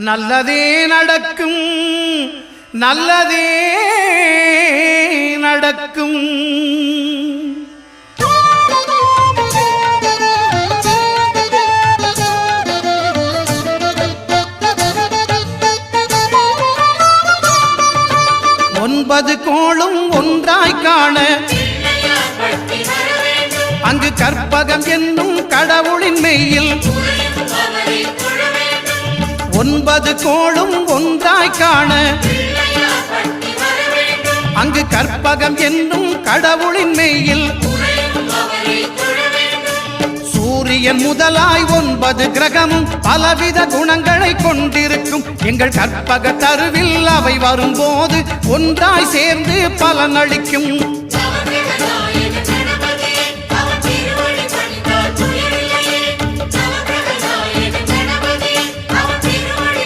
நல்லதே நடக்கும், நல்லதே நடக்கும். ஒன்பது கோளும் ஒன்றாய் காண அங்கு கற்பகம் என்னும் கடவுளின் மெய்யில் ஒன்பது கோளும் ஒன்றாய் காண அங்கு கற்பகம் என்னும் கடவுளின் மெய்யில் சூரியன் முதலாய் 9 கிரகமும் பலவித குணங்களை கொண்டிருக்கும். எங்கள் கற்பக தருவில் அவை வரும்போது ஒன்றாய் சேர்ந்து பலனளிக்கும்.